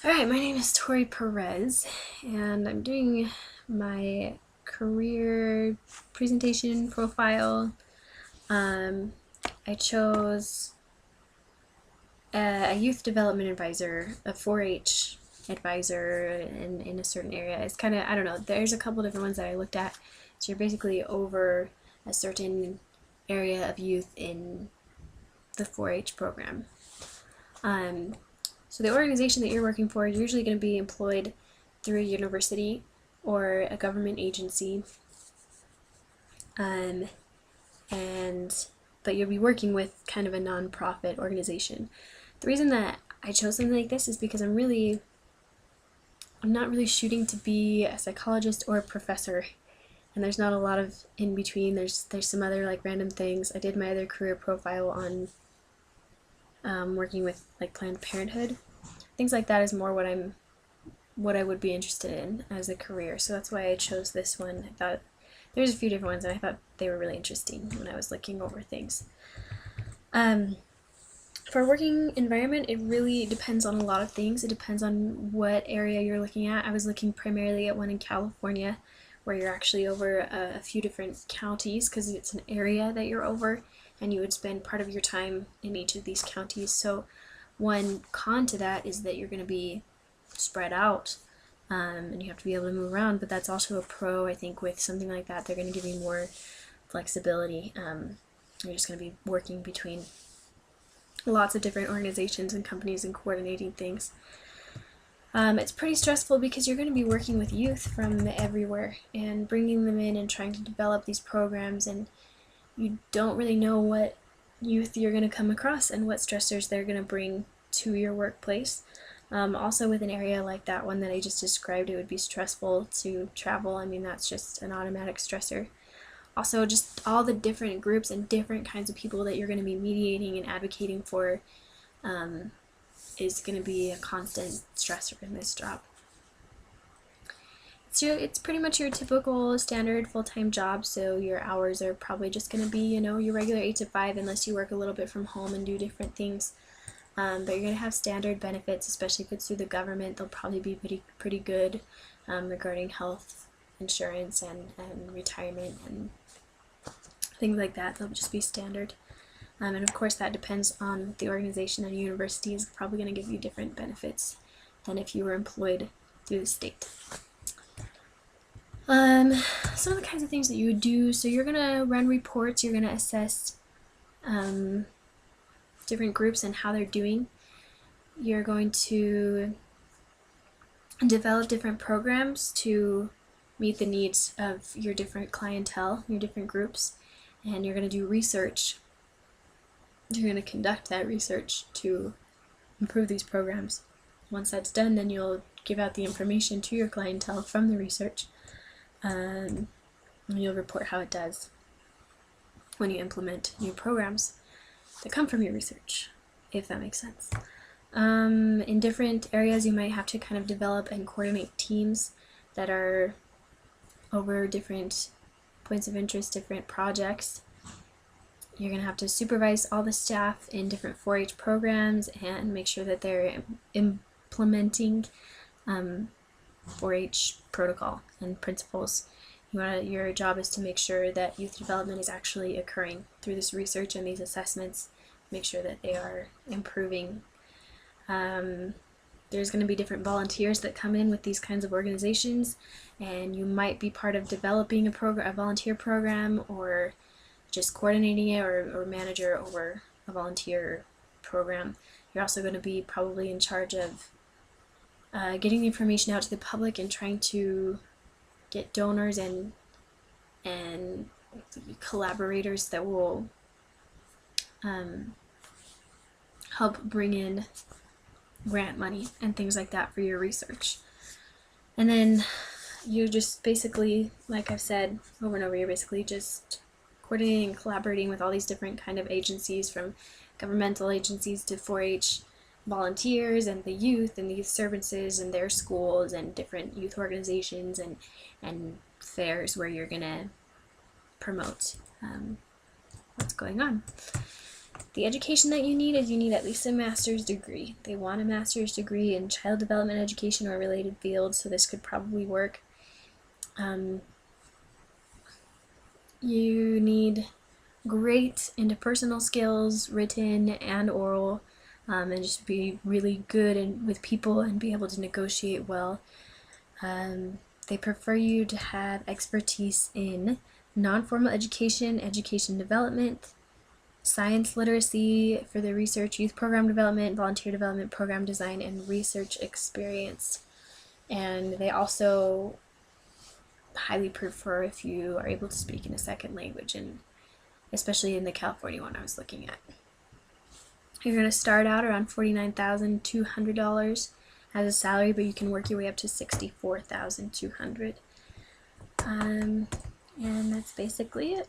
Alright, my name is Tori Perez, and I'm doing my career presentation profile. Um, I chose a youth development advisor, a 4-H advisor in a certain area. It's kind of, I don't know, there's a couple different ones that I looked at. So you're basically over a certain area of youth in the 4-H program. Um, so the organization that you're working for is usually going to be employed through a university or a government agency, um, and but you'll be working with kind of a nonprofit organization. The reason that I chose something like this is because I'm not really shooting to be a psychologist or a professor, and there's not a lot of in between. There's some other like random things. I did my other career profile on working with like Planned Parenthood. Things like that is more what I would be interested in as a career. So that's why I chose this one. I thought there's a few different ones and I thought they were really interesting when I was looking over things. For a working environment, it really depends on a lot of things. It depends on what area you're looking at. I was looking primarily at one in California where you're actually over a few different counties because it's an area that you're over and you would spend part of your time in each of these counties. So one con to that is that you're going to be spread out, and you have to be able to move around, but that's also a pro. I think with something like that they're going to give you more flexibility. You're just going to be working between lots of different organizations and companies and coordinating things. It's pretty stressful because you're going to be working with youth from everywhere and bringing them in and trying to develop these programs, and you don't really know what youth you're going to come across and what stressors they're going to bring to your workplace. Also, with an area like that one that I just described, it would be stressful to travel. I mean, that's just an automatic stressor. Also, just all the different groups and different kinds of people that you're going to be mediating and advocating for is going to be a constant stressor in this job. It's pretty much your typical standard full-time job, so your hours are probably just going to be, your regular 8 to 5 unless you work a little bit from home and do different things. But you're going to have standard benefits, especially if it's through the government. They'll probably be pretty good regarding health insurance and retirement and things like that. They'll just be standard. And of course that depends on the organization, and university is probably going to give you different benefits than if you were employed through the state. Some of the kinds of things that you would do, so you're going to run reports, you're going to assess different groups and how they're doing. You're going to develop different programs to meet the needs of your different clientele, your different groups, and you're going to do research. You're going to conduct that research to improve these programs. Once that's done, then you'll give out the information to your clientele from the research, and you'll report how it does when you implement new programs that come from your research, if that makes sense. In different areas, you might have to kind of develop and coordinate teams that are over different points of interest, different projects. You're going to have to supervise all the staff in different 4-H programs and make sure that they're implementing 4-H protocol and principles. Your job is to make sure that youth development is actually occurring through this research and these assessments. Make sure that they are improving. There's going to be different volunteers that come in with these kinds of organizations, and you might be part of developing a volunteer program, or just coordinating it, or manager over a volunteer program. You're also going to be probably in charge of getting the information out to the public and trying to get donors and collaborators that will help bring in grant money and things like that for your research. And then you just basically, like I've said over and over, you're basically just coordinating and collaborating with all these different kind of agencies, from governmental agencies to 4-H volunteers and the youth services and their schools and different youth organizations and fairs where you're going to promote what's going on. The education that you need is you need at least a master's degree. They want a master's degree in child development education or related fields, so this could probably work. You need great interpersonal skills, written and oral, and just be really good with people and be able to negotiate well. They prefer you to have expertise in non-formal education, education development, science literacy for the research, youth program development, volunteer development, program design, and research experience. And they also highly prefer if you are able to speak in a second language, and especially in the California one I was looking at. You're going to start out around $49,200 as a salary, but you can work your way up to $64,200. And that's basically it.